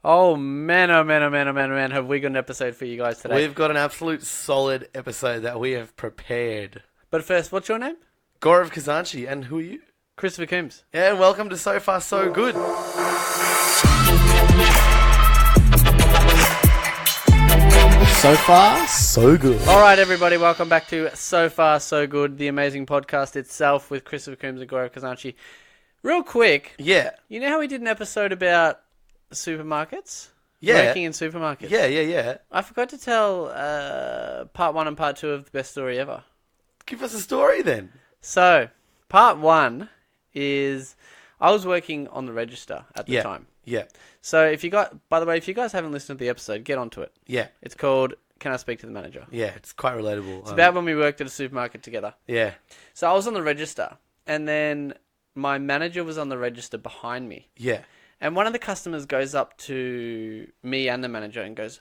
Oh man, oh man, oh man, oh man, oh man, have we got an episode for you guys today? We've got an absolute solid episode that we have prepared. But first, what's your name? Gaurav Khazanchi, and who are you? Christopher Coombs. Yeah, and welcome to So Far So Good. So far, so good. Alright everybody, welcome back to So Far So Good, the amazing podcast itself with Christopher Coombs and Gaurav Khazanchi. Real quick, Yeah. you know how we did an episode about supermarkets? Yeah. Working in supermarkets. Yeah. I forgot to tell part 1 and part 2 of the best story ever. Give us a story then. So, part 1 is I was working on the register at the time. Yeah. So if you by the way, if you guys haven't listened to the episode, get onto it. Yeah. It's called Can I Speak to the Manager? Yeah, it's quite relatable. It's about when we worked at a supermarket together. Yeah. So I was on the register, and then my manager was on the register behind me. Yeah. And one of the customers goes up to me and the manager and goes,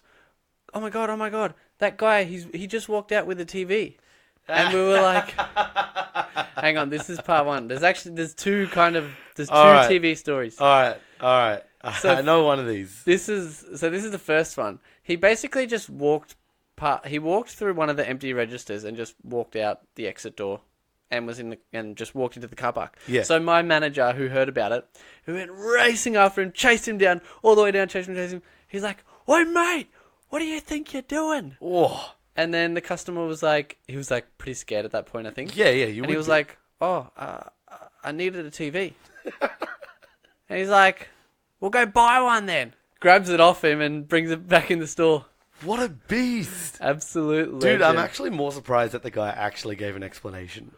oh my God, that guy, he just walked out with a TV. And we were like, hang on, this is part 1. There's two TV stories. All right. So I know one of these. This is the first one. He basically just walked through one of the empty registers and just walked out the exit door and just walked into the car park. Yeah. So my manager, who heard about it, who went racing after him, chased him down, all the way down, chased him. He's like, "Oi, mate, what do you think you're doing?" Oh. And then the customer was like, pretty scared at that point, I think. Yeah. And he was like, "Oh, I needed a TV." And he's like, "We'll go buy one then." Grabs it off him and brings it back in the store. What a beast. Absolute legend. Dude, I'm actually more surprised that the guy actually gave an explanation.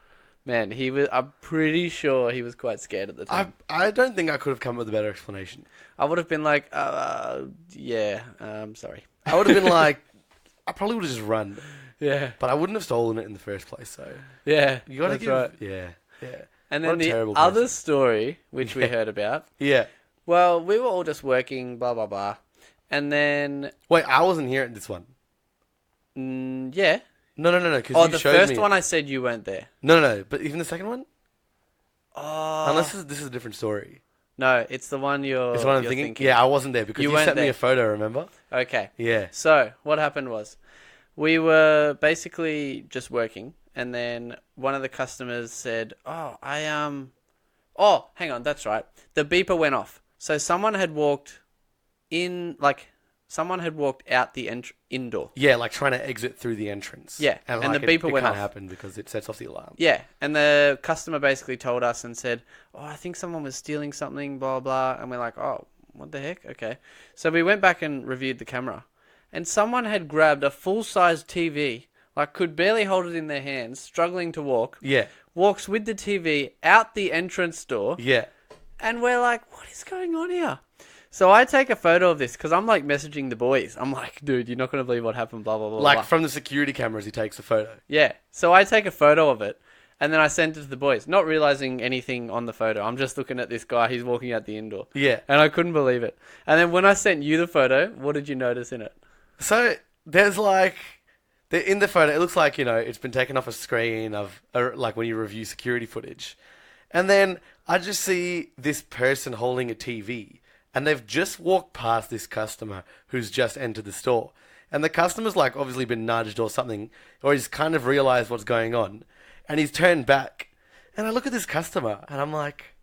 Man, I'm pretty sure he was quite scared at the time. I don't think I could have come up with a better explanation. I would have been like, sorry. I would have been like, I probably would have just run. Yeah. But I wouldn't have stolen it in the first place, so. Yeah, You gotta that's give. right. Yeah. And What then a the terrible other person. story, which we heard about, Yeah. well, we were all just working, blah, blah, blah. And then, Wait, I wasn't here at this one. yeah. No, because Oh, you the showed first me. one I said you weren't there. No, but even the second one? Oh. Unless this is a different story. No, it's the one It's what I'm you're thinking. Yeah, I wasn't there because You you weren't sent me there. a photo, remember? Okay. Yeah. So, what happened was, we were basically just working, and then one of the customers said, oh, hang on, that's right. The beeper went off. So someone had walked out the indoor. Yeah, like trying to exit through the entrance. Yeah, And, and like, the beeper it went can't off. happen because it sets off the alarm. Yeah, and the customer basically told us and said, oh, I think someone was stealing something, blah, blah. And we're like, oh, what the heck? Okay. So we went back and reviewed the camera. And someone had grabbed a full-size TV, like could barely hold it in their hands, struggling to walk. Yeah. Walks with the TV out the entrance door. Yeah. And we're like, what is going on here? So I take a photo of this because I'm like messaging the boys. I'm like, dude, you're not going to believe what happened, blah, blah, blah. Like blah. from the security cameras, he takes a photo. Yeah. So I take a photo of it and then I send it to the boys, not realizing anything on the photo. I'm just looking at this guy. He's walking out the indoor. Yeah. And I couldn't believe it. And then when I sent you the photo, what did you notice in it? So there's in the photo, it looks like, it's been taken off a screen of, like when you review security footage. And then I just see this person holding a TV. And they've just walked past this customer who's just entered the store. And the customer's like obviously been nudged or something, or he's kind of realized what's going on. And he's turned back. And I look at this customer and I'm like,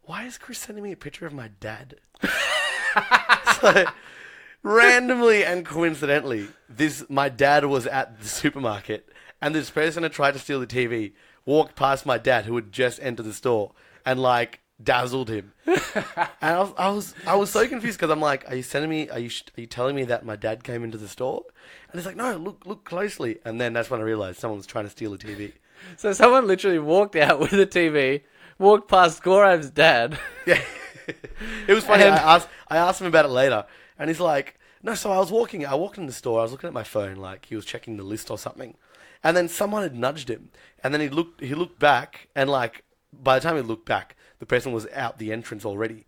why is Chris sending me a picture of my dad? So randomly and coincidentally, my dad was at the supermarket and this person had tried to steal the TV, walked past my dad who had just entered the store and like dazzled him. And I was so confused because I'm like, are you telling me that my dad came into the store? And he's like, no, look closely. And then that's when I realized someone was trying to steal a TV. So someone literally walked out with a TV, walked past Gaurav's dad. Yeah. It was funny. And- I asked him about it later and he's like, no, so I walked in the store, I was looking at my phone, like he was checking the list or something. And then someone had nudged him. And then he looked back and like, by the time he looked back, the person was out the entrance already.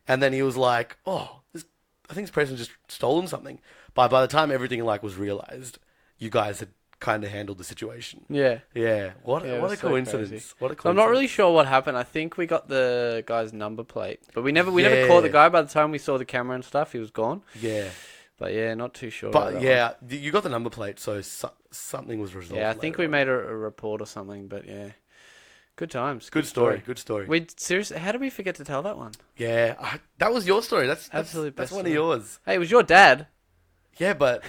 And then he was like, oh, I think this person just stolen something. But by the time everything like was realized, you guys had kind of handled the situation. Yeah. Yeah. What Yeah, it a was so coincidence. crazy. What a coincidence. So I'm not really sure what happened. I think we got the guy's number plate, but we never Yeah. caught the guy. By the time we saw the camera and stuff, he was gone. Yeah. But yeah, not too sure. about But that yeah, you got the number plate, so something was one. resolved. Yeah, I think we later on. made a report or something. But yeah, good times. Good story. Good story. We seriously, how did we forget to tell that one? Yeah, that was your story. That's Absolute That's best one of story. yours. Hey, it was your dad. Yeah, but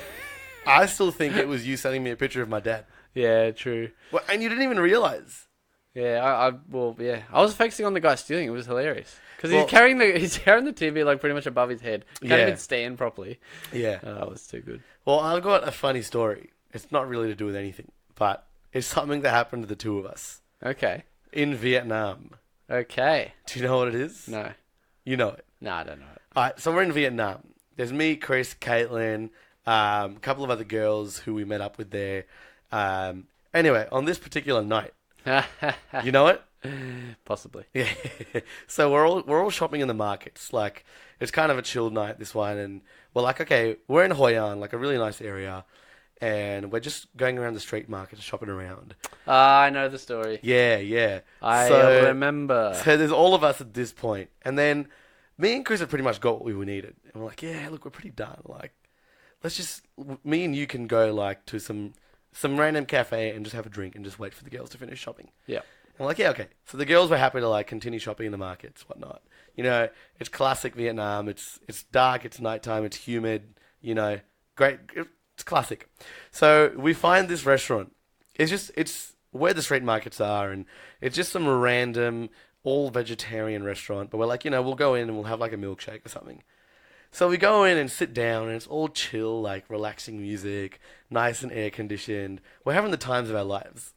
I still think it was you sending me a picture of my dad. Yeah, true. Well, and you didn't even realize. Yeah, I was focusing on the guy stealing. It was hilarious because Well- he's carrying the TV like pretty much above his head. Can't Yeah. even stand properly. Yeah. Oh, it was too good. Well, I've got a funny story. It's not really to do with anything, but it's something that happened to the two of us Okay. in Vietnam. Okay. Do you know what it is? No. You know it. No, I don't know it. All right, so we're in Vietnam. There's me, Chris, Caitlin, a couple of other girls who we met up with there. Anyway, on this particular night, you know it? Possibly. Yeah. So we're all shopping in the markets. Like, it's kind of a chilled night, this one, and we're like, okay, we're in Hoi An, like a really nice area, and we're just going around the street market, shopping around. I know the story. Yeah. I So- remember. So there's all of us at this point, and then me and Chris have pretty much got what we needed, and we're like, yeah, look, we're pretty done. Like, let's just, me and you can go like to some random cafe and just have a drink and just wait for the girls to finish shopping. Yeah. And we're like, yeah, okay. So the girls were happy to like continue shopping in the markets, whatnot. You know, it's classic Vietnam. It's dark. It's nighttime. It's humid. You know, great. It's classic. So we find this restaurant. It's where the street markets are, and it's just some random all vegetarian restaurant. But we're like, you know, we'll go in and we'll have like a milkshake or something. So we go in and sit down, and it's all chill, like relaxing music, nice and air conditioned. We're having the times of our lives.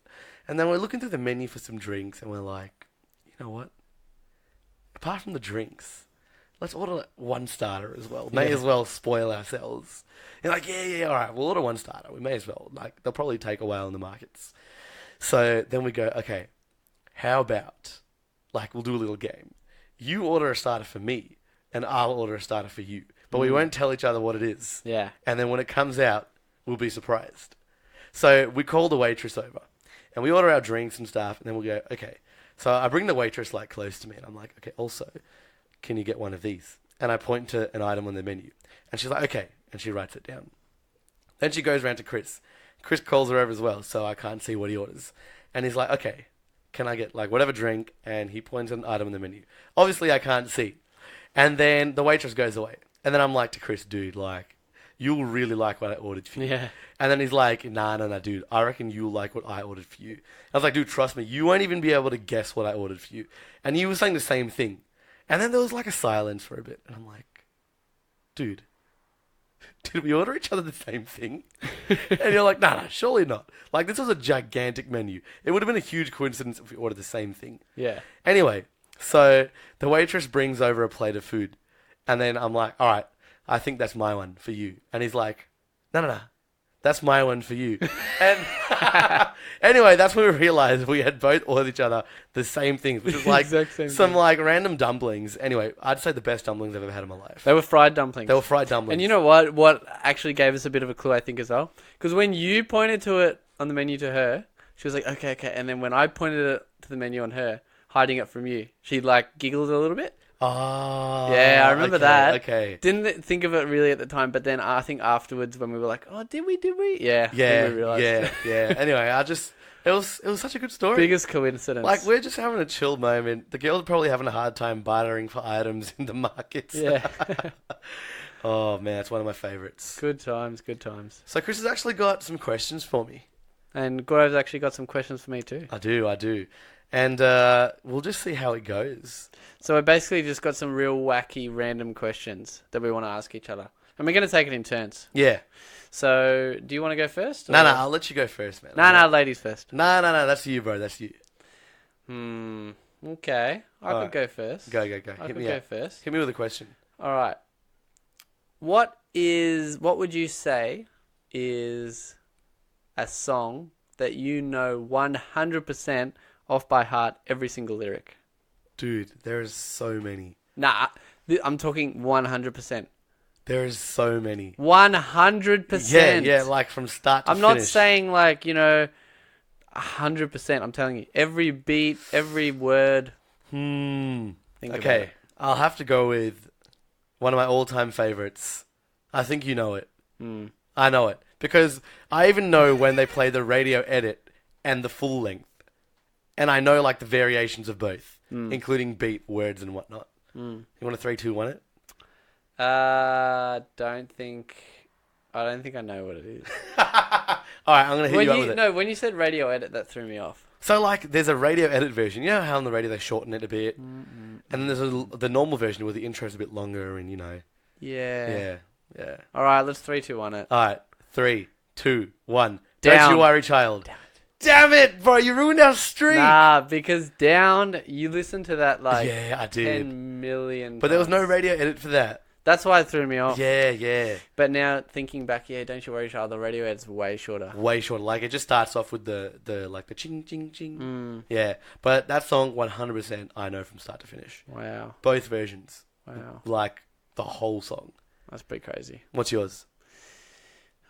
And then we're looking through the menu for some drinks, and we're like, you know what? Apart from the drinks, let's order one starter as well. May Yeah. as well spoil ourselves. And like, yeah, all right, we'll order one starter. We may as well. Like, they'll probably take a while in the markets. So then we go, okay, how about, like, we'll do a little game. You order a starter for me, and I'll order a starter for you. But we won't tell each other what it is. Yeah. And then when it comes out, we'll be surprised. So we call the waitress over, and we order our drinks and stuff, and then we'll go, okay. So I bring the waitress like close to me, and I'm like, okay, also, can you get one of these? And I point to an item on the menu, and she's like, okay, and she writes it down. Then she goes around to Chris. Chris calls her over as well, so I can't see what he orders. And he's like, okay, can I get like whatever drink? And he points at an item on the menu. Obviously, I can't see. And then the waitress goes away. And then I'm like to Chris, dude, like, you'll really like what I ordered for you. Yeah. And then he's like, nah, dude, I reckon you'll like what I ordered for you. I was like, dude, trust me, you won't even be able to guess what I ordered for you. And he was saying the same thing. And then there was like a silence for a bit. And I'm like, dude, did we order each other the same thing? And you're like, nah, surely not. Like, this was a gigantic menu. It would have been a huge coincidence if we ordered the same thing. Yeah. Anyway, so the waitress brings over a plate of food. And then I'm like, all right, I think that's my one for you. And he's like, no, that's my one for you. And anyway, that's when we realized we had both ordered each other the same things, which was like Exact same some thing. like random dumplings. Anyway, I'd say the best dumplings I've ever had in my life. They were fried dumplings. They were fried dumplings. And you know what? What actually gave us a bit of a clue, I think, as well? Because when you pointed to it on the menu to her, she was like, okay. And then when I pointed it to the menu on her, hiding it from you, she like giggled a little bit. Oh, Yeah, I remember okay, that. Okay. Didn't think of it really at the time, but then I think afterwards when we were like, oh, did we? Yeah. Yeah, then we realized. yeah. Anyway, it was such a good story. Biggest coincidence. Like, we're just having a chill moment. The girls are probably having a hard time bartering for items in the markets. Yeah. Oh, man, it's one of my favorites. Good times. So Chris has actually got some questions for me. And Gaurav's actually got some questions for me too. I do. And we'll just see how it goes. So we basically just got some real wacky random questions that we want to ask each other. And we're going to take it in turns. Yeah. So do you want to go first? No, I'll let you go first, man. No, ladies first. No, that's you, bro. That's you. Okay. I could Alright. go first. Go. I Hit could me go up. first. Hit me with a question. All right. What would you say is a song that you know 100% off by heart every single lyric? Dude, there's so many. Nah, I'm talking 100%. There is so many. 100%. Yeah, like from start to I'm finish. not saying like, 100%. I'm telling you. Every beat, every word. Think about Okay, it. I'll have to go with one of my all-time favorites. I think you know it. I know it. Because I even know when they play the radio edit and the full length. And I know like the variations of both, including beat, words, and whatnot. You want to 3, 2, 1 it? I don't think I know what it is. Alright, I'm going to hit you up with it. No, when you said radio edit, that threw me off. So, like, there's a radio edit version. You know how on the radio they shorten it a bit? And then there's the normal version where the intro's a bit longer and, Yeah. Yeah. Alright, let's 3, 2, 1 it. Alright, 3, 2, 1. Down. Don't you worry, child. Damn it, bro, you ruined our streak. Nah, because Down, you listen to that like Yeah, I did. 10 million But there was no times. radio edit for that. That's why it threw me off. Yeah. But now thinking back, don't you worry, child, the radio edit's way shorter. Way shorter. Like, it just starts off with the ching, ching, ching. Yeah. But that song, 100%, I know from start to finish. Wow. Both versions. Wow. Like, the whole song. That's pretty crazy. What's yours?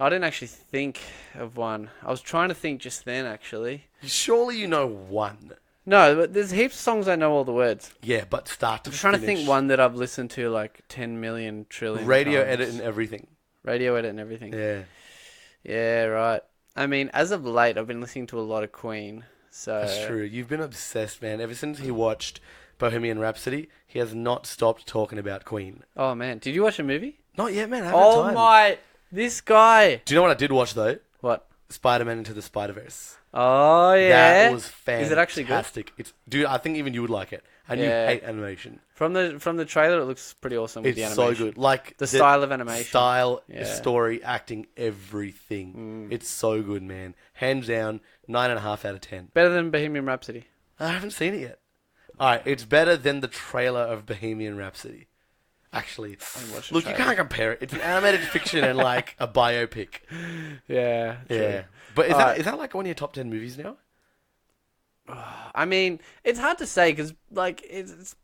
I didn't actually think of one. I was trying to think just then, actually. Surely you know one. No, but there's heaps of songs I know all the words. Yeah, but start to I'm trying to finish. think one that I've listened to like 10 million trillion Radio times. edit and everything. Radio edit and everything. Yeah. Yeah, right. I mean, as of late, I've been listening to a lot of Queen. So That's true. You've been obsessed, man. Ever since he watched Bohemian Rhapsody, he has not stopped talking about Queen. Oh man, did you watch a movie? Not yet, man. I haven't had Oh time. my, this guy. Do you know what I did watch, though? What? Spider-Man Into the Spider-Verse. Oh yeah. That was fantastic. Is it actually good? It's, dude, I think even you would like it. And you hate animation. From the trailer, it looks pretty awesome with the It's animation. so good. Like The style of animation. Style, Yeah. story, acting, everything. It's so good, man. Hands down, 9.5 out of 10. Better than Bohemian Rhapsody. I haven't seen it yet. Alright, it's better than the trailer of Bohemian Rhapsody. Actually, watched the look, you trailer. can't compare it. It's an animated fiction and like a biopic. Yeah. True. Yeah. But is Alright. that like one of your top 10 movies now? I mean, it's hard to say because like it's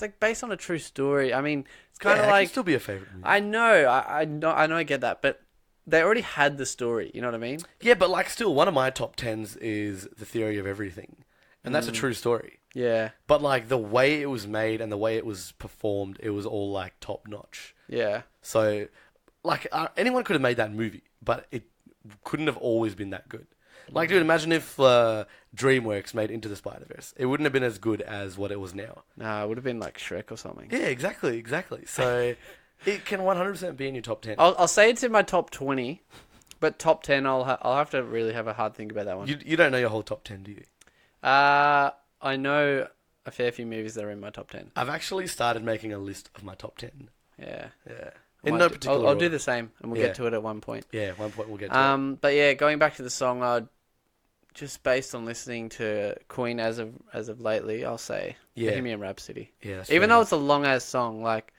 like based on a true story. I mean, it's kind of it like can still be a favorite movie. I know, I know, I get that, but they already had the story. You know what I mean? Yeah, but like still, one of my top 10s is The Theory of Everything. And that's a true story. Yeah. But like the way it was made and the way it was performed, it was all like top notch. Yeah. So, like anyone could have made that movie, but it couldn't have always been that good. Like, dude, imagine if DreamWorks made Into the Spider-Verse. It wouldn't have been as good as what it was now. Nah, it would have been like Shrek or something. Yeah, exactly. So, it can 100% be in your top 10. I'll say it's in my top 20, but top 10, I'll have to really have a hard think about that one. You don't know your whole top 10, do you? I know a fair few movies that are in my top 10. I've actually started making a list of my top 10. Yeah. Yeah. I In might no do- particular I'll order. do the same, and we'll Yeah. get to it at one point. Yeah, at one point we'll get to it. But yeah, going back to the song, just based on listening to Queen as of lately, I'll say Yeah. Bohemian Rhapsody. Yeah, that's Even fair though it's a long ass song, like,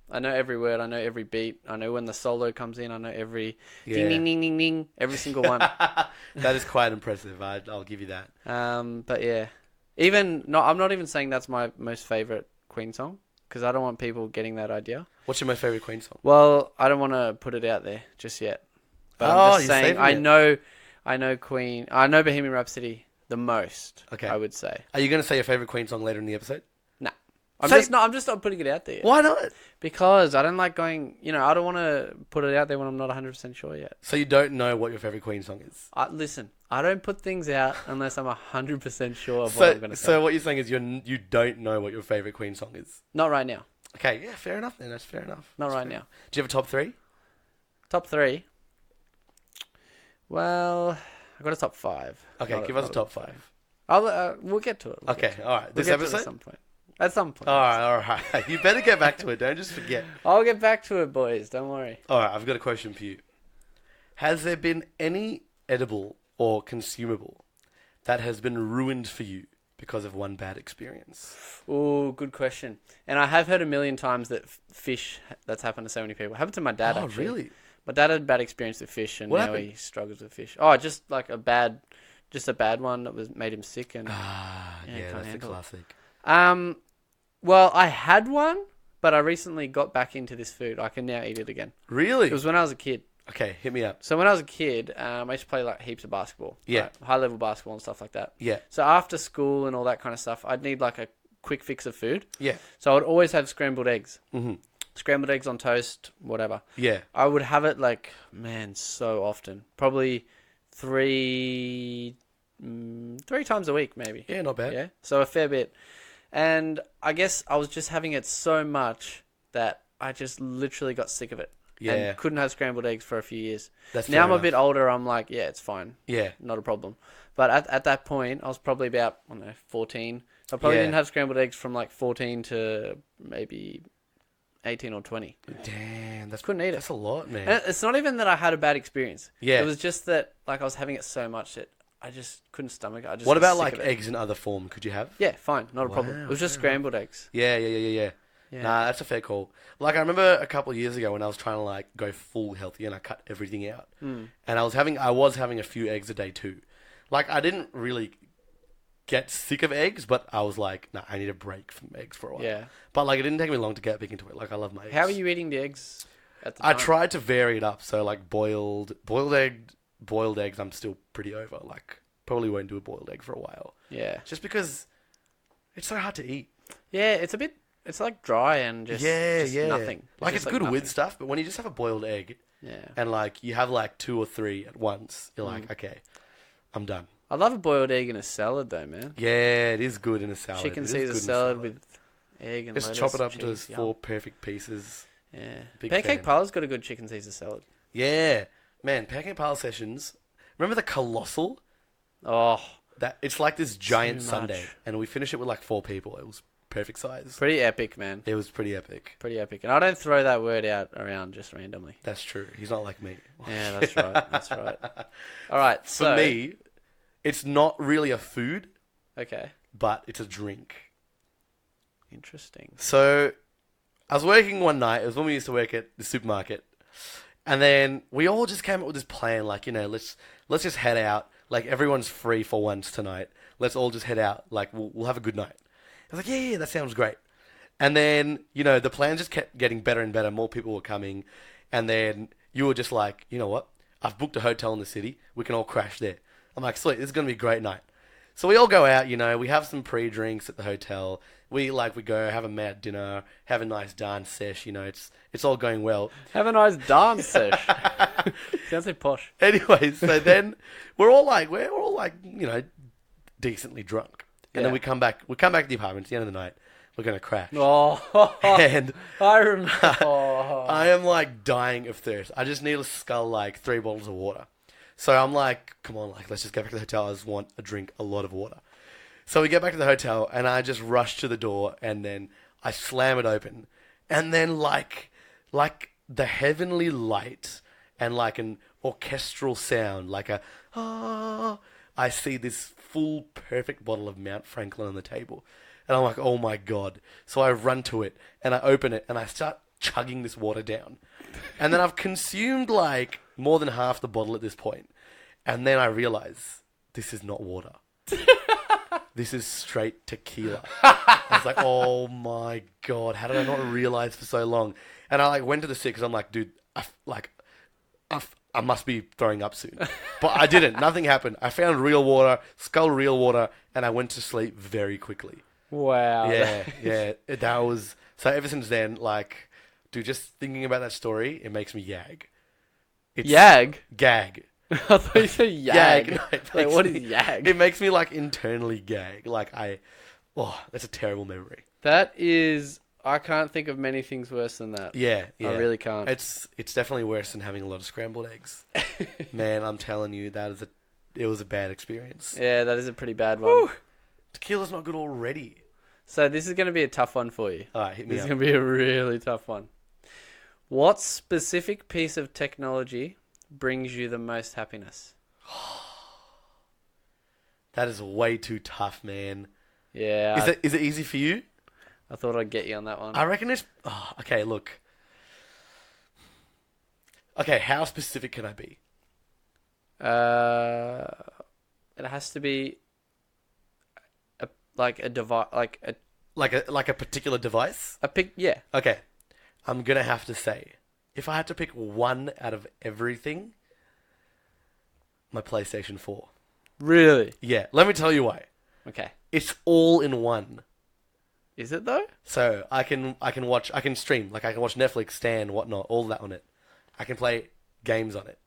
I know every word, I know every beat, I know when the solo comes in, I know every Yeah. ding ding ding ding ding, every single one. That is quite impressive. I'll give you that. But yeah, I'm not even saying that's my most favorite Queen song because I don't want people getting that idea. What's your most favorite Queen song? Well, I don't want to put it out there just yet. But I'm just you're saying saving I it. know Queen. I know Bohemian Rhapsody the most. Okay. I would say. Are you going to say your favorite Queen song later in the episode? Nah. I'm Say- just not putting it out there yet. Why not? Because I don't like going. I don't want to put it out there when I'm not 100% sure yet. So you don't know what your favorite Queen song is? Listen, I don't put things out unless I'm 100% sure of what I'm going to say. So what you're saying is you don't know what your favorite Queen song is? Not right now. Okay, yeah, fair enough then. That's fair enough. Not That's right fair. now. Do you have a top 3? Top 3. Well, I got a top 5. Okay, give us a top 5. We'll get to it. Okay, all right. This We'll get to it episode? at some point. At some point. All right. You better get back to it. Don't just forget. I'll get back to it, boys. Don't worry. All right, I've got a question for you. Has there been any edible or consumable that has been ruined for you because of one bad experience? Oh, good question. And I have heard a million times that fish, that's happened to so many people. It happened to my dad, Oh, actually. really? My dad had a bad experience with fish, and What now happened? he struggles with fish. Oh, just like a bad one that made him sick. And Yeah, can't that's a handle it. classic. Well, I had one, but I recently got back into this food. I can now eat it again. Really? It was when I was a kid. Okay, hit me up. So when I was a kid, I used to play like heaps of basketball. Yeah. Like, high-level basketball and stuff like that. Yeah. So after school and all that kind of stuff, I'd need like a quick fix of food. Yeah. So I would always have scrambled eggs. Mm-hmm. Scrambled eggs on toast, whatever. Yeah. I would have it like, man, so often. Probably three times a week, maybe. Yeah, not bad. Yeah. So a fair bit. And I guess I was just having it so much that I just literally got sick of it. Yeah. And couldn't have scrambled eggs for a few years. That's now fair I'm a enough. bit older. I'm like, yeah, it's fine. Yeah. Not a problem. But at that point, I was probably about, I don't know, 14. So I probably Yeah. didn't have scrambled eggs from like 14 to maybe 18 or 20. Damn, Couldn't eat it. That's a lot, man. And it's not even that I had a bad experience. Yeah. It was just that like I was having it so much that I just couldn't stomach it. I just What got about sick like of it. eggs in other form? Could you have? Yeah, fine. Not a problem. Wow, It was just fair enough. scrambled eggs. Yeah. Yeah. Nah, that's a fair call. Like I remember a couple of years ago when I was trying to like go full healthy and I cut everything out, and I was having a few eggs a day too. Like I didn't really get sick of eggs, but I was like, nah, I need a break from eggs for a while. Yeah. But like it didn't take me long to get back into it. Like I love my eggs. How are you eating the eggs at the I time? tried to vary it up, so like boiled eggs. I'm still pretty over. Like probably won't do a boiled egg for a while, Yeah. just because it's so hard to eat. Yeah, it's like dry and just nothing. Like just it's good nothing. with stuff, but when you just have a boiled egg Yeah. and like you have like 2 or 3 at once, you're Mm. like, okay, I'm done. I love a boiled egg in a salad though, man. Yeah, it is good in a salad. Chicken It is Caesar good in a salad with egg and Just lettuce, chop it up cheese, into 4 perfect pieces. Yeah. Big Pancake fan. Parlor's got a good chicken Caesar salad. Yeah, man, pancake parlor sessions. Remember the colossal? Oh, That it's like this giant much. sundae, and we finished it with like 4 people. It was perfect size. pretty epic, man. It was pretty epic. Pretty epic. And I don't throw that word out around just randomly. That's true. He's not like me. Yeah, that's right. That's right. All right. For So, me, it's not really a food, okay. but it's a drink. Interesting. So, I was working one night. It was when we used to work at the supermarket, and then we all just came up with this plan. Like, let's just head out. Like, everyone's free for once tonight. Let's all just head out. Like, we'll have a good night. I was like, yeah, that sounds great. And then, the plan just kept getting better and better. More people were coming, and then you were just like, you know what? I've booked a hotel in the city. We can all crash there. I'm like, sweet. This is gonna be a great night. So we all go out, we have some pre-drinks at the hotel. We go have a mad dinner, have a nice dance sesh, it's all going well. Have a nice dance sesh. Sounds like posh. Anyways, so then we're all like, decently drunk. And then Yeah. we come back to the apartment at the end of the night. We're going to crash. Oh, And I remember. Oh. I am like dying of thirst. I just need to scull like 3 bottles of water. So I'm like, come on, like, let's just get back to the hotel. I just want a drink, a lot of water. So we get back to the hotel, and I just rush to the door, and then I slam it open. And then, like the heavenly light and like an orchestral sound, like I see this full, perfect bottle of Mount Franklin on the table. And I'm like, oh my God. So I run to it, and I open it, and I start chugging this water down. And then I've consumed like more than half the bottle at this point. And then I realize this is not water. This is straight tequila. I was like, oh my God, how did I not realize for so long? And I like went to the sick because I'm like, dude, I must be throwing up soon. But I didn't. Nothing happened. I found real water, sculled real water, and I went to sleep very quickly. Wow. Yeah. That was... So ever since then, like, dude, just thinking about that story, it makes me yag. It's Yag? Gag. I thought you said yag. No, it Like, makes what me- is yag? It makes me like internally gag. Like that's a terrible memory. That is... I can't think of many things worse than that. Yeah. I really can't. It's definitely worse than having a lot of scrambled eggs. Man, I'm telling you, it was a bad experience. Yeah, that is a pretty bad one. Woo! Tequila's not good already. So this is going to be a tough one for you. All right, hit me This is up. going to be a really tough one. What specific piece of technology brings you the most happiness? That is way too tough, man. Yeah, Is it easy for you? I thought I'd get you on that one. I reckon it's... okay, look. Okay, how specific can I be? It has to be a device, like like a particular device? Yeah. Okay. I'm going to have to say, if I had to pick one out of everything, my PlayStation 4. Really? Yeah. Let me tell you why. Okay. It's all in one. Is it though? So I can stream, like I can watch Netflix, Stan, whatnot, all that on it. I can play games on it.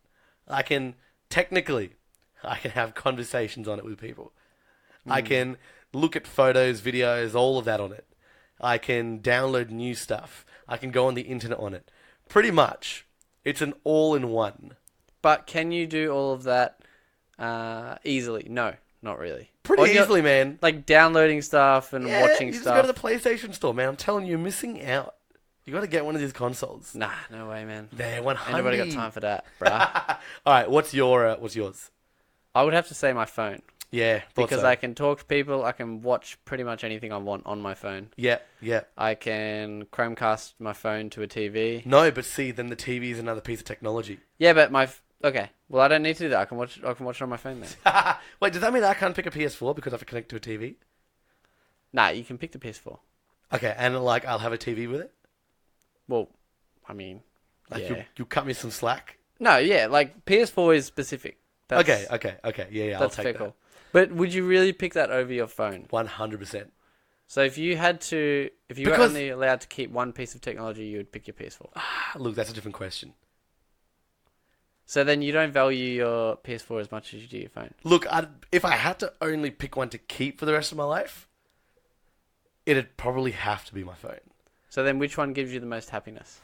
I can have conversations on it with people. I can look at photos, videos, all of that on it. I can download new stuff. I can go on the internet on it. Pretty much, it's an all-in-one. But can you do all of that easily? No, not really. Pretty easily, man. Like downloading stuff and watching you just stuff. go to the PlayStation Store, man. I'm telling you, you're missing out. You got to get one of these consoles. Nah, no way, man. They're 100. Ain't nobody got time for that, bruh. All right, what's yours? I would have to say my phone. Yeah, because I can talk to people. I can watch pretty much anything I want on my phone. Yeah. I can Chromecast my phone to a TV. No, but see, then the TV is another piece of technology. Yeah, but okay. Well, I don't need to do that. I can watch it on my phone then. Wait, does that mean I can't pick a PS4 because I have to connect to a TV? Nah, you can pick the PS4. Okay, and like I'll have a TV with it. Well, I mean, like yeah. you cut me some slack. No, yeah, like PS4 is specific. Okay. Yeah, I'll take that. Cool. But would you really pick that over your phone? 100%. So if you were only allowed to keep one piece of technology, you would pick your PS4. Look, that's a different question. So then you don't value your PS4 as much as you do your phone. Look, if I had to only pick one to keep for the rest of my life, it'd probably have to be my phone. So then which one gives you the most happiness?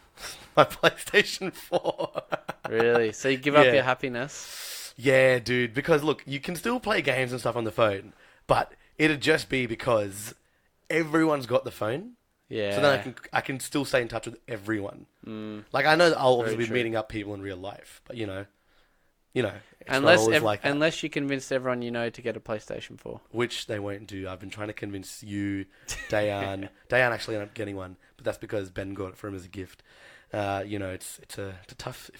My PlayStation 4. Really? So you give up your happiness? Yeah, dude, because look, you can still play games and stuff on the phone, but it'd just be because everyone's got the phone. Yeah. So then I can still stay in touch with everyone. Like I know that I'll obviously be meeting up people in real life, but you know, it's not always like that. Unless you convinced everyone you know to get a PlayStation 4. Which they won't do. I've been trying to convince you, Dayan. Dayan actually ended up getting one, but that's because Ben got it for him as a gift. It's a tough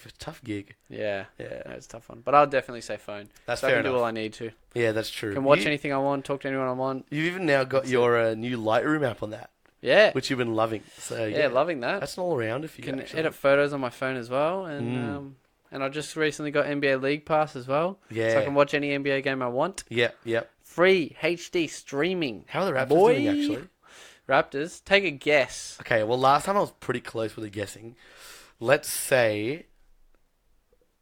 gig. Yeah, no, it's a tough one. But I'll definitely say phone. That's so fair I can enough. do all I need to. Yeah, that's true. Can watch anything I want, talk to anyone I want. You've even now got your new Lightroom app on that. Yeah. Which you've been loving. So yeah, loving that. That's an all around if you can actually edit photos on my phone as well, and I just recently got NBA League Pass as well. Yeah. So I can watch any NBA game I want. Yeah. Free HD streaming. How are the Raptors doing actually? Raptors, take a guess. Okay, well last time I was pretty close with the guessing. Let's say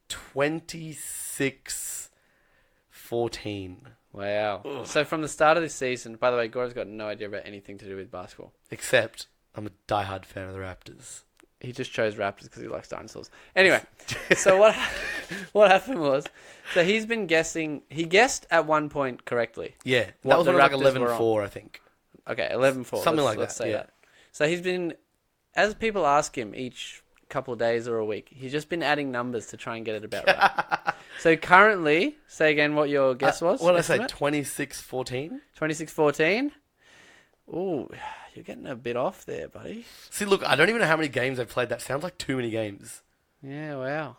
26-14. Wow. Ugh. So from the start of this season, by the way, Gaurav's got no idea about anything to do with basketball. Except I'm a diehard fan of the Raptors. He just chose Raptors because he likes dinosaurs. Anyway, so what happened was, so he's been guessing. He guessed at one point correctly. Yeah, that was when like 11-4, I think. Okay, 11-4. Something like let's that. Say that. So he's been, as people ask him each couple of days or a week, he's just been adding numbers to try and get it about right. So currently, say again what your guess was. What did I say? 26-14? 26-14. Ooh, you're getting a bit off there, buddy. See, look, I don't even know how many games I've played. That sounds like too many games. Yeah, wow.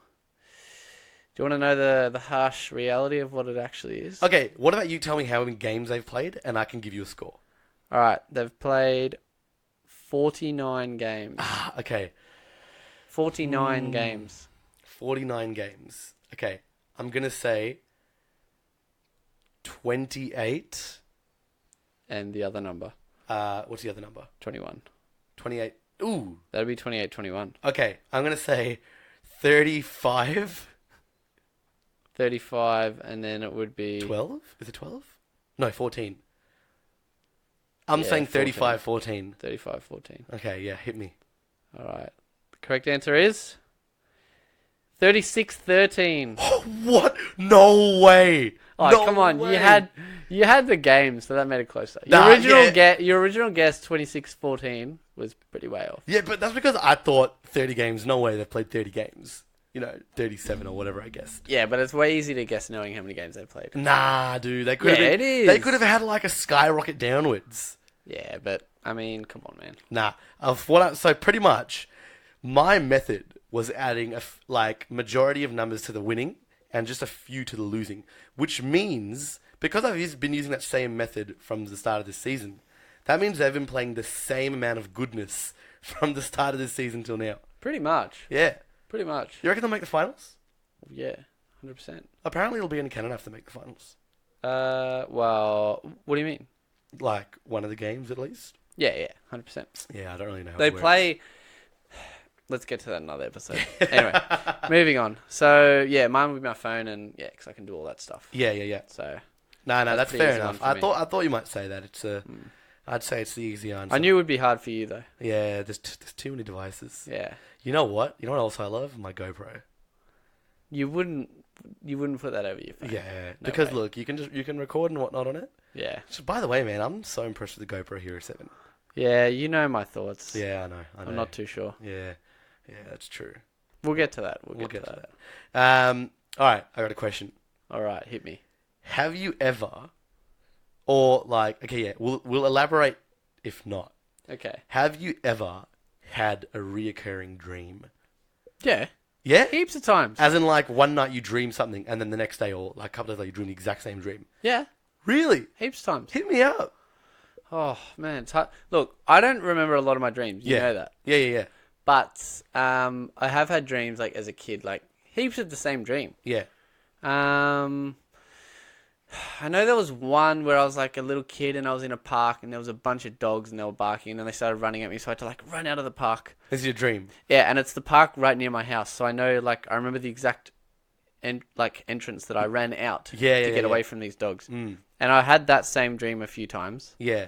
Do you want to know the harsh reality of what it actually is? Okay, what about you tell me how many games they've played, and I can give you a score. All right, they've played 49 games. Okay. 49 games. 49 games. Okay, I'm going to say 28. And the other number? What's the other number? 21. 28. Ooh. That'd be 28-21. Okay, I'm going to say 35. 35, and then it would be... 12? Is it 12? No, 14. I'm saying 35-14. 35-14. Okay, yeah, hit me. All right. The correct answer is 36-13. What? No way. Oh, no come on. way. You had the game, so that made it closer. Nah, Your original guess 26-14 was pretty way off. Yeah, but that's because I thought 30 games. No way they've played 30 games. 37 or whatever, I guess. Yeah, but it's way easy to guess knowing how many games they've played. Nah, dude. They could have it is. They could have had like a skyrocket downwards. Yeah, but I mean, come on, man. Nah. So pretty much, my method was adding majority of numbers to the winning and just a few to the losing, which means because I've been using that same method from the start of this season, That means they've been playing the same amount of goodness from the start of this season till now. Pretty much. Yeah. Pretty much. You reckon they'll make the finals? Yeah, 100%. Apparently it'll be in Canada if they make the finals. Well, what do you mean? Like, one of the games at least? Yeah, 100%. Yeah, I don't really know how They it works. play... Let's get to that in another episode. Anyway, moving on. So, yeah, mine will be my phone and, yeah, because I can do all that stuff. Yeah. So... No, that's pretty fair easy enough. one for me. I thought you might say that. I'd say it's the easy answer. I knew it would be hard for you, though. Yeah, there's too many devices. Yeah. You know what? You know what else I love? My GoPro. You wouldn't put that over your phone. Yeah, No because way. look, you can record and whatnot on it. Yeah. So, by the way, man, I'm so impressed with the GoPro Hero 7. Yeah, you know my thoughts. Yeah, I know. I'm not too sure. Yeah, that's true. We'll get to that. We'll get to that. All right, I got a question. All right, hit me. Have you ever, or like, okay, yeah, we'll elaborate if not. Okay. Have you ever had a reoccurring dream? Yeah. Yeah? Heaps of times. As in, like, one night you dream something, and then the next day or like a couple of days later you dream the exact same dream. Yeah. Really? Heaps of times. Hit me up. Oh, man. It's hard. Look, I don't remember a lot of my dreams. You know that. Yeah. But I have had dreams, like, as a kid, like, heaps of the same dream. Yeah. I know there was one where I was like a little kid and I was in a park and there was a bunch of dogs and they were barking and then they started running at me, so I had to like run out of the park. This is your dream? Yeah, and it's the park right near my house, so I know, like, I remember the exact entrance that I ran out to get away from these dogs. Mm. And I had that same dream a few times. Yeah.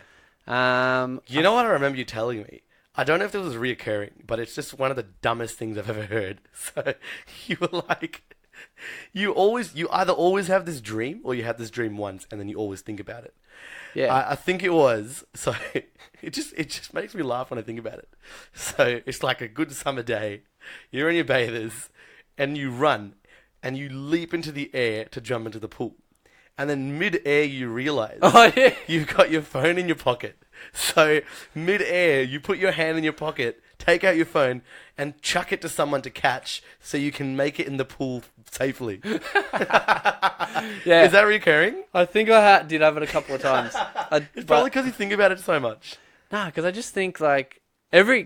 You know what I remember you telling me? I don't know if this was reoccurring, but it's just one of the dumbest things I've ever heard. So you were like... You either always have this dream or you have this dream once and then you always think about it. Yeah. I think it was. So it just makes me laugh when I think about it. So it's like a good summer day. You're in your bathers and you run and you leap into the air to jump into the pool. And then mid-air you realize you've got your phone in your pocket. So mid-air you put your hand in your pocket, take out your phone and chuck it to someone to catch so you can make it in the pool safely. Yeah. Is that recurring? I think I did have it a couple of times. It's probably because you think about it so much. Nah, because I just think like every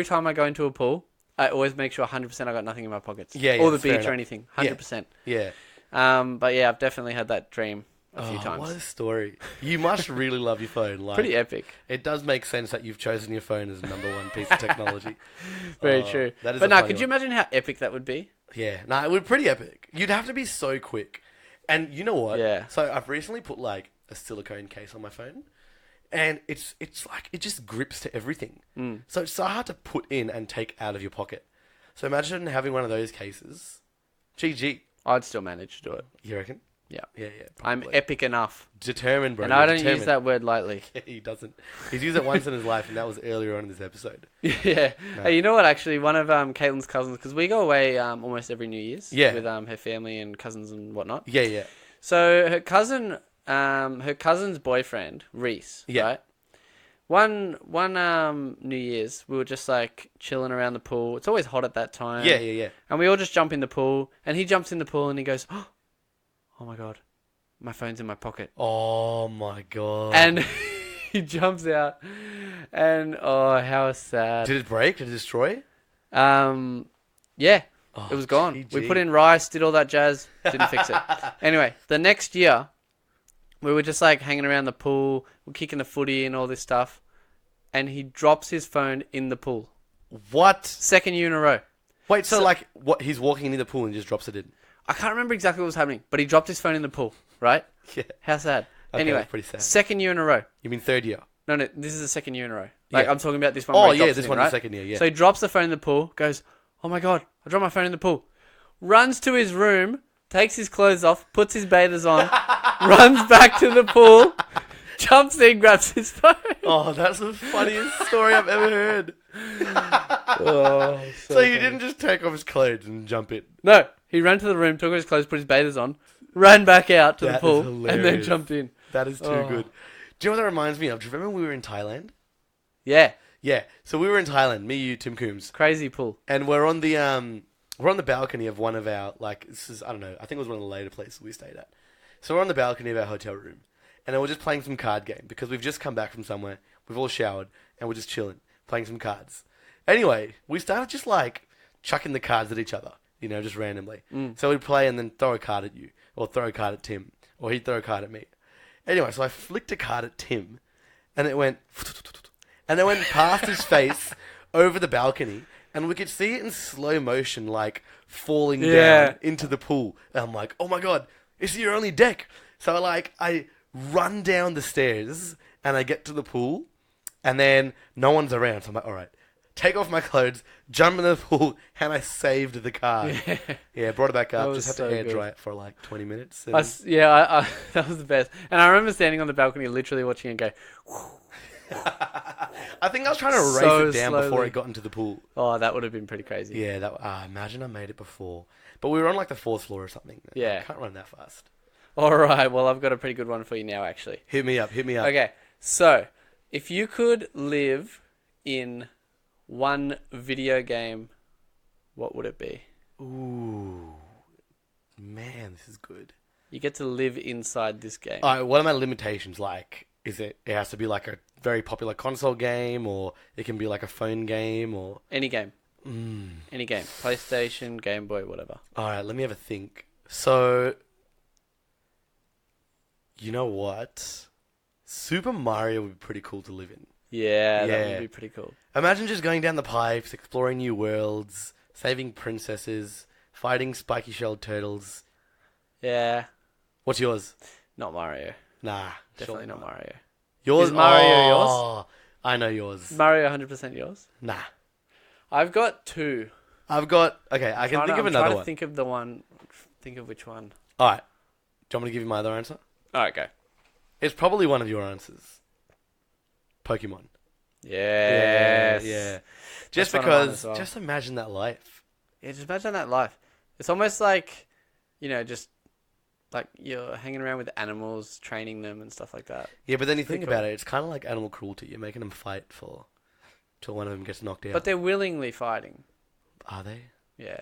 time I go into a pool, I always make sure 100% I got nothing in my pockets. Yeah, or the that's fair beach or enough. anything. 100%. Yeah. But yeah, I've definitely had that dream a few times. What a story. You must really love your phone. Like, Pretty epic. It does make sense that you've chosen your phone as number one piece of technology. Very true. That is but a now, funny could you one. imagine how epic that would be? Yeah. No, it would be pretty epic. You'd have to be so quick. And you know what? Yeah. So I've recently put like a silicone case on my phone. And it's like, it just grips to everything. Mm. So it's so hard to put in and take out of your pocket. So imagine having one of those cases. GG. I'd still manage to do it. You reckon? Yeah. Yeah. I'm probably. epic enough. Determined, bro. And You're I don't determined. use that word lightly. Yeah, he doesn't. He's used it once in his life, and that was earlier on in this episode. Yeah. No. Hey, you know what? Actually, one of Caitlin's cousins, because we go away almost every New Year's. Yeah. With her family and cousins and whatnot. Yeah. So her cousin's boyfriend, Reese. Yeah. Right. One New Year's, we were just like chilling around the pool. It's always hot at that time. Yeah. And we all just jump in the pool, and he jumps in the pool and he goes, "Oh my god, my phone's in my pocket." Oh my god. And he jumps out, and oh, how sad. Did it break? Did it destroy? Yeah, Oh, it was gone. GG. We put in rice, did all that jazz, didn't fix it. Anyway, the next year, we were just like hanging around the pool, we're kicking the footy and all this stuff, and he drops his phone in the pool. What? Second year in a row. Wait, so like, what? He's walking into the pool and just drops it in? I can't remember exactly what was happening, but he dropped his phone in the pool, right? Yeah. How sad. Okay, Anyway, that's pretty sad. second year in a row. You mean third year? No, this is the second year in a row. Like, Yeah. I'm talking about this one. Oh where he yeah, drops this it in, one right? is second year. Yeah. So he drops the phone in the pool, goes, "Oh my god, I dropped my phone in the pool." Runs to his room, takes his clothes off, puts his bathers on, runs back to the pool, jumps in, grabs his phone. Oh, that's the funniest story I've ever heard. Oh, So you didn't just take off his clothes and jump in? No, he ran to the room, took off his clothes, put his bathers on, ran back out to the That is pool, and then hilarious. jumped in. That is too Oh. good. Do you know what that reminds me of? Do you remember when we were in Thailand? Yeah, Yeah. So we were in Thailand, me, you, Tim Coombs, crazy pool. and we're on the balcony of one of our, like, this is, I don't know, I think it was one of the later places we stayed at. So we're on the balcony of our hotel room, and then we're just playing some card game because we've just come back from somewhere. We've all showered, and we're just chilling, playing some cards. Anyway, we started just like chucking the cards at each other, just randomly. So we'd play and then throw a card at you, or throw a card at Tim, or he'd throw a card at me. Anyway, so I flicked a card at Tim, and it went past his face over the balcony, and we could see it in slow motion, like falling down into the pool. And I'm like, oh my god, it's your only deck. So like, I run down the stairs, and I get to the pool, and then no one's around. So I'm like, all right, take off my clothes, jump in the pool, and I saved the card. Yeah, brought it back up. Just had to air dry it for like 20 minutes. And... that was the best. And I remember standing on the balcony, literally watching it go. I think I was trying to race it down before it got into the pool. Oh, that would have been pretty crazy. Yeah, imagine I made it before. But we were on like the 4th floor or something. Yeah. I can't run that fast. All right, well, I've got a pretty good one for you now, actually. Hit me up. Okay, so if you could live in one video game, what would it be? Ooh, man, this is good. You get to live inside this game. All right, what are my limitations like? Is it has to be like a very popular console game, or it can be like a phone game, or... Any game. Any game. PlayStation, Game Boy, whatever. All right, let me have a think. So... You know what? Super Mario would be pretty cool to live in. Yeah, that would be pretty cool. Imagine just going down the pipes, exploring new worlds, saving princesses, fighting spiky-shelled turtles. Yeah. What's yours? Not Mario. Nah. Definitely not Mario. Yours? Is Mario yours? I know yours. Mario 100% yours? Nah. I've got 2. I've got... Okay, I can think of another one. Think of the one. Think of which one. All right. Do you want me to give you my other answer? All right, go. It's probably one of your answers. Pokemon. Yes. Yeah. Just because... Just imagine that life. Yeah, just imagine that life. It's almost like, just like you're hanging around with animals, training them and stuff like that. Yeah, but then you think about it, it's kind of like animal cruelty. You're making them fight till one of them gets knocked out. But they're willingly fighting. Are they? Yeah.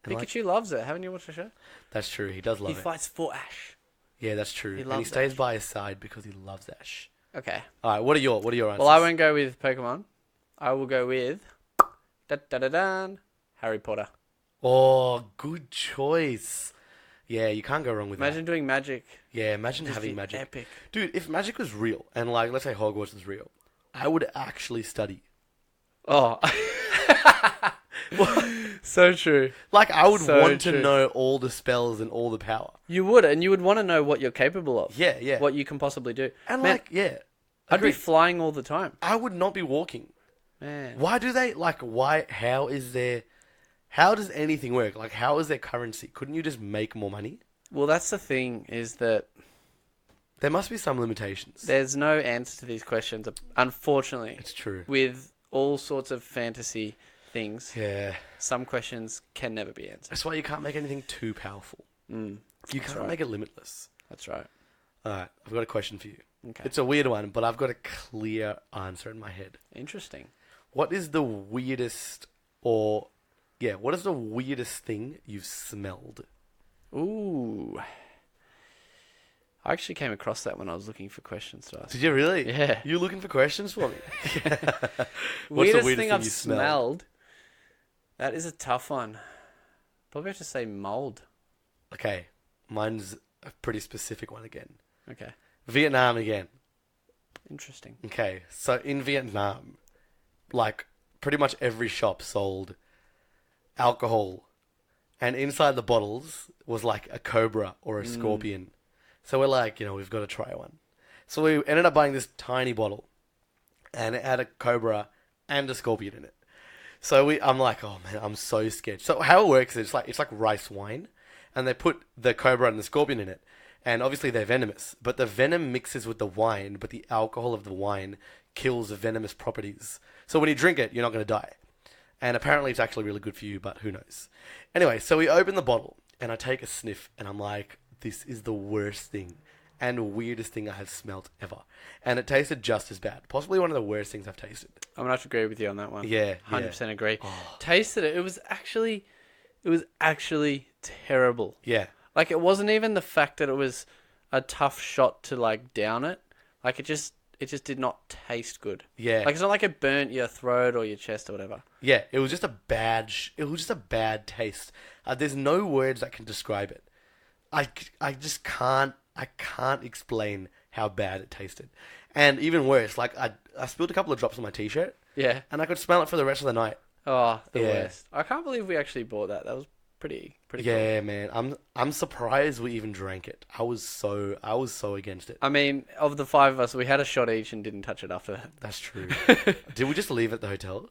And Pikachu loves it. Haven't you watched the show? That's true. He does love it. He fights for Ash. Yeah, that's true. And he stays by his side because he loves Ash. Okay. All right, what are your answers? Well, I won't go with Pokemon. I will go with Harry Potter. Oh, good choice. Yeah, you can't go wrong with that. Imagine doing magic. Yeah, imagine having magic. Epic. Dude, if magic was real, and like, let's say Hogwarts was real, I would actually study. Oh. So true. Like, I would want to know all the spells and all the power. You would, and you would want to know what you're capable of. Yeah. What you can possibly do. And I'd be flying all the time. I would not be walking. Man. Why do they, how does anything work? Like, how is there currency? Couldn't you just make more money? Well, that's the thing, is that... There must be some limitations. There's no answer to these questions, unfortunately. It's true. With all sorts of fantasy things, yeah, some questions can never be answered. That's why you can't make anything too powerful. You can't make it limitless. That's right. All right, I've got a question for you. Okay. It's a weird one, but I've got a clear answer in my head. Interesting. What is the weirdest thing you've smelled? Ooh. I actually came across that when I was looking for questions to ask. Did you really? Yeah. You looking for questions for me? What's the weirdest thing I've smelled? That is a tough one. Probably have to say mold. Okay. Mine's a pretty specific one again. Okay. Vietnam again. Interesting. Okay. So in Vietnam, like pretty much every shop sold alcohol, and inside the bottles was like a cobra or a scorpion. So we're like, we've got to try one. So we ended up buying this tiny bottle, and it had a cobra and a scorpion in it. So I'm like, oh man, I'm so scared. So how it works is it's like rice wine, and they put the cobra and the scorpion in it, and obviously they're venomous. But the venom mixes with the wine, but the alcohol of the wine kills the venomous properties. So when you drink it, you're not going to die. And apparently it's actually really good for you, but who knows? Anyway, so we open the bottle, and I take a sniff, and I'm like, this is the worst thing and weirdest thing I have smelt ever. And it tasted just as bad. Possibly one of the worst things I've tasted. I'm going to have to agree with you on that one. Yeah. 100% agree. Oh. Tasted it. It was actually terrible. Yeah. Like, it wasn't even the fact that it was a tough shot to, like, down it. Like, it it just did not taste good. Yeah. Like, it's not like it burnt your throat or your chest or whatever. Yeah, it was just a bad. It was just a bad taste. There's no words that can describe it. I just can't. I can't explain how bad it tasted. And even worse, like I spilled a couple of drops on my t-shirt. Yeah. And I could smell it for the rest of the night. Oh, the Yeah. worst. I can't believe we actually bought that. That was pretty cool. Yeah, man. I'm surprised we even drank it. I was so against it. I mean, of the five of us, we had a shot each and didn't touch it after that. That's true. Did we just leave at the hotel?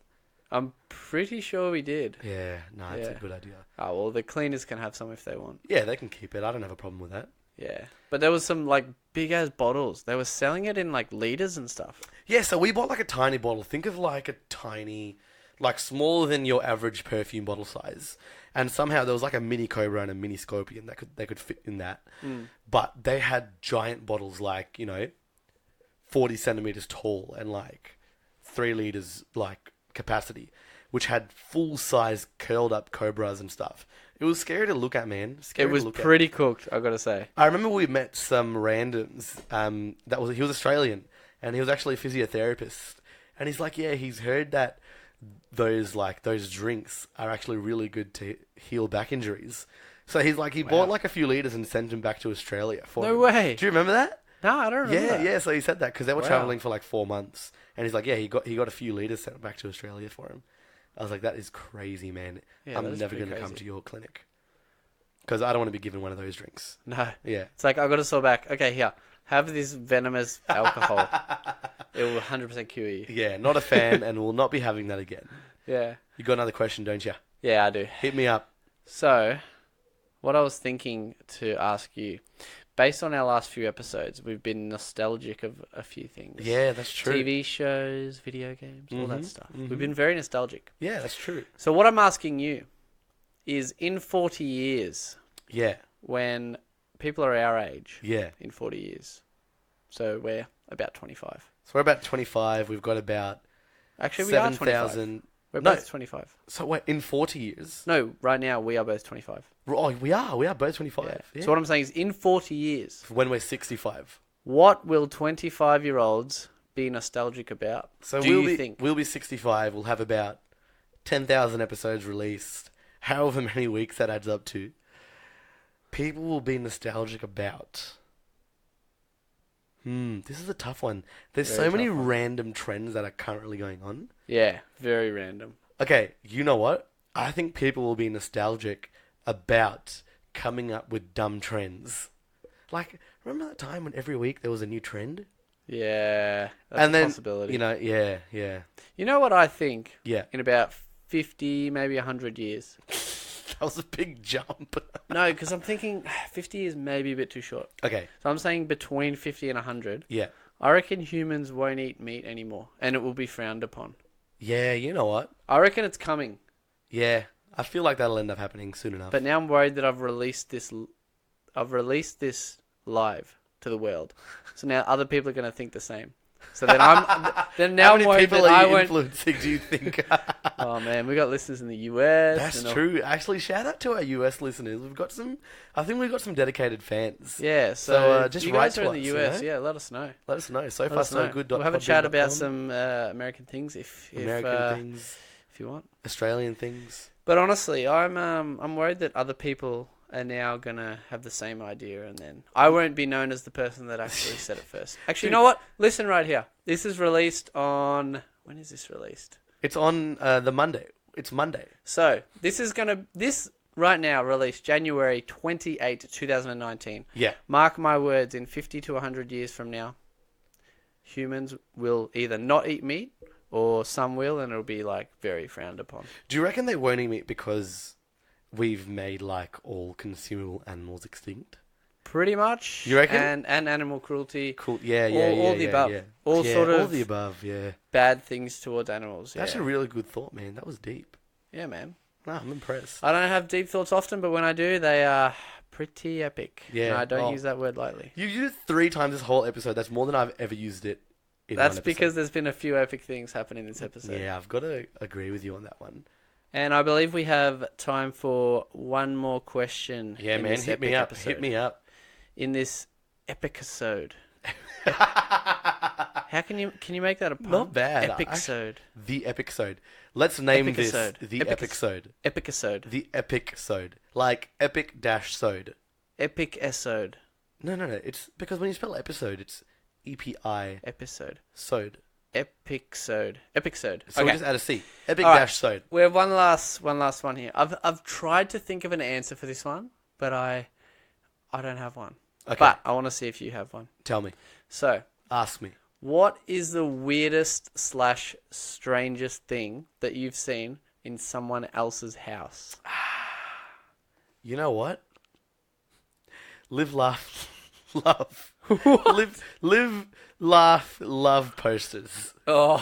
I'm pretty sure we did. Yeah, no, it's a Yeah. good idea. Oh, well, the cleaners can have some if they want. Yeah, they can keep it. I don't have a problem with that. Yeah. But there was some, like, big-ass bottles. They were selling it in, like, litres and stuff. Yeah, so we bought like a tiny bottle. Think of like a tiny, like smaller than your average perfume bottle size. And somehow there was like a mini Cobra and a mini Scorpion that they could fit in that. But they had giant bottles like, 40 centimeters tall and like 3 liters like capacity, which had full size curled up Cobras and stuff. It was scary to look at, man. Scary It was to look pretty cooked, I gotta say. I remember we met some randoms. He was Australian, and he was actually a physiotherapist. And he's like, yeah, he's heard that those drinks are actually really good to heal back injuries. So he's like, he bought like a few liters and sent them back to Australia for No him. way. Do you remember that? No, I don't remember that. Yeah. So he said that because they were Wow. traveling for like 4 months, and he's like, yeah, he got a few liters sent back to Australia for him. I was like, that is crazy, man. Yeah, I'm that is never pretty going to come crazy. to your clinic because I don't want to be given one of those drinks. No. Yeah. It's like, I got to saw back. Okay, here. Have this venomous alcohol. It will 100% cure you. Yeah, not a fan, and we'll not be having that again. Yeah. You got another question, don't you? Yeah, I do. Hit me up. So, what I was thinking to ask you, based on our last few episodes, we've been nostalgic of a few things. Yeah, that's true. TV shows, video games, all that stuff. We've been very nostalgic. Yeah, that's true. So what I'm asking you is, in 40 years, Yeah, when people are our age, yeah. in 40 years, so we're about 25. So we're about 25. We've got about Actually, we are 25. 7,000. We're No. both 25. So wait, in 40 years? No, right now we are both 25. Oh, we are both 25. Yeah. Yeah. So what I'm saying is, in 40 years, When we're 65. what will 25-year-olds be nostalgic about? So do you think? we'll be 65. We'll have about 10,000 episodes released. However many weeks that adds up to. People will be nostalgic about. This is a tough one. There's Very so many tough one. random trends that are currently going on. Yeah, very random. Okay, you know what? I think people will be nostalgic about coming up with dumb trends. Like, remember that time when every week there was a new trend? Yeah, that's And a then, possibility. yeah. You know what I think? Yeah. In about 50, maybe 100 years. That was a big jump. No, because I'm thinking 50 is maybe a bit too short. Okay, So I'm saying between 50 and 100. yeah. I reckon humans won't eat meat anymore, and it will be frowned upon. Yeah, you know what? I reckon it's coming, Yeah, I feel like that'll end up happening soon enough. but now I'm worried that I've released this live to the world. So now other people are going to think the same. So then How I'm many worried people that are I you won't. influencing, do you think? Oh man, we got listeners in the US. That's and all- true. Actually, shout out to our US listeners. I think we've got some dedicated fans. Yeah, So, so just you write guys to are in the us, US. you know? Yeah, let us know. Let us know. So Let far, us so know. good. We'll have a chat about podbean.com. some American things if Things, you want. Australian things. But honestly, I'm worried that other people are now gonna have the same idea, and then I won't be known as the person that actually said it first. Actually, you know what? Listen right here. This is released on. When is this released? It's on the Monday. It's Monday. So this right now released January 28, 2019. Yeah. Mark my words, in 50 to 100 years from now, humans will either not eat meat, or some will, and it'll be like very frowned upon. Do you reckon they won't eat meat because we've made like all consumable animals extinct? Pretty much. You reckon? And animal cruelty. Cool. Yeah. All the above. Yeah. All Yeah, sort all of the above. Yeah. bad things towards animals. Yeah. That's a really good thought, man. That was deep. Yeah, man. No, I'm impressed. I don't have deep thoughts often, but when I do, they are pretty epic. Yeah. And I don't Oh. use that word lightly. You used it 3 times this whole episode. That's more than I've ever used it in one That's episode. because there's been a few epic things happening in this episode. Yeah, I've got to agree with you on that one. And I believe we have time for one more question. Yeah, in man. this Hit me epic up. episode. Hit me up. In this Epicsode. How can you make that a pun? Not bad. Epicsode. The Epicsode. Let's name this the Epicsode. Epicsode. The Epicsode. Like epic-sode. Epicsode. No. It's because when you spell episode, it's EPI. Episode. Sode. Epicsode. Epicsode. So we just add a C. Epic All right. dash sode. We have one last one here. I've tried to think of an answer for this one, but I don't have one. Okay. But I want to see if you have one. Tell me. So, Ask me. what is the weirdest / strangest thing that you've seen in someone else's house? You know what? Live, laugh, love. live, laugh, love posters. Oh,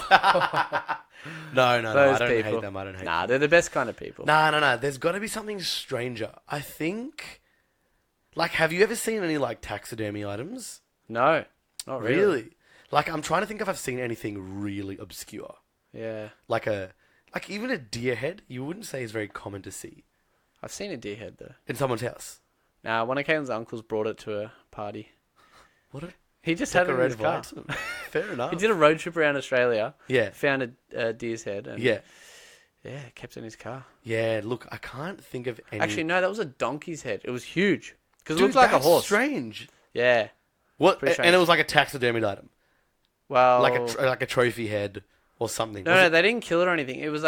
No. I those don't people. hate them. I don't hate them. Nah, they're the best kind of people. No. There's got to be something stranger. I think. Like, have you ever seen any like taxidermy items? No, not really. Really? Like, I'm trying to think if I've seen anything really obscure. Yeah, Like even a deer head. You wouldn't say is very common to see I've seen a deer head though. in someone's house. Nah, one of Caitlin's uncles brought it to a party. What a He just had it in his car. Fair enough. He did a road trip around Australia. Yeah. Found a deer's head. And Yeah. Yeah, kept it in his car. Yeah. Look, I can't think of any. Actually, no, that was a donkey's head. It was huge. Because it Dude, looked like a that's horse. Strange. Yeah. What? Pretty And strange. it was like a taxidermied item, Well, like a trophy head or something. Was no, it- they didn't kill it or anything. It was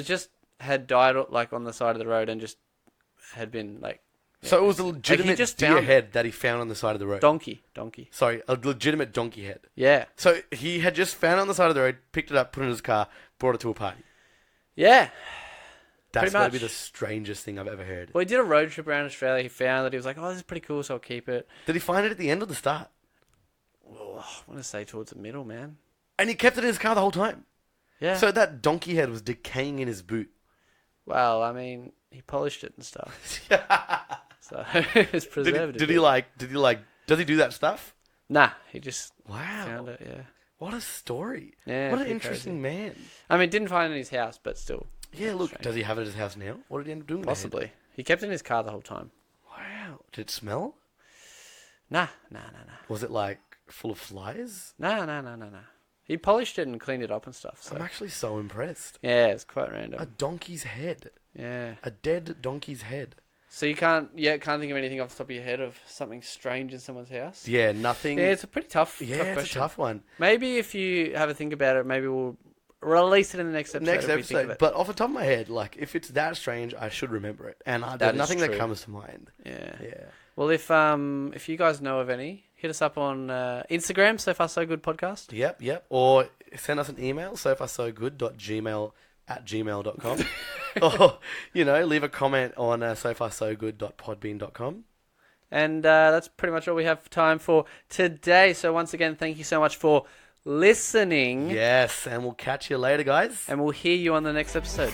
just had died like on the side of the road and just had been like So it was a legitimate just deer found- head that he found on the side of the road. donkey. Sorry, a legitimate donkey head. Yeah. So he had just found it on the side of the road, picked it up, put it in his car, brought it to a party. Yeah. That's Pretty got to be much. the strangest thing I've ever heard. Well, he did a road trip around Australia. He found it. He was like, "Oh, this is pretty cool, so I'll keep it." Did he find it at the end or the start? Oh, I want to say towards the middle, man. And he kept it in his car the whole time. Yeah. So that donkey head was decaying in his boot. Well, I mean, he polished it and stuff, so it's preserved. Did he does he do that stuff? Nah, he just Wow. found it. Yeah. What a story. Yeah, What an pretty interesting man. I mean, didn't find it in his house, but still. Yeah, look, Strange. does he have it at his house now? What did he end up doing with the head? Possibly. He kept it in his car the whole time. Wow. Did it smell? Nah. Was it like full of flies? Nah. He polished it and cleaned it up and stuff. So I'm actually so impressed. yeah, it's quite A random. donkey's head. Yeah. A dead donkey's head. So you can't think of anything off the top of your head of something strange in someone's house? Yeah, nothing. Yeah, it's a pretty tough. Yeah, tough it's question. a tough one. Maybe if you have a think about it, maybe we'll release it in the next episode. Next if we think of episode. it. But off the top of my head, like, if it's that strange, I should remember it. And there's is nothing that true. comes to mind. Yeah. Yeah. Well, if you guys know of any, hit us up on Instagram. So far, so good podcast. Yep. Or send us an email, sofarsogood.gmail@gmail.com. Or, leave a comment on sofarsogood.podbean.com. And that's pretty much all we have time for today. So once again, thank you so much for listening. Yes, and we'll catch you later, guys. And we'll hear you on the next episode.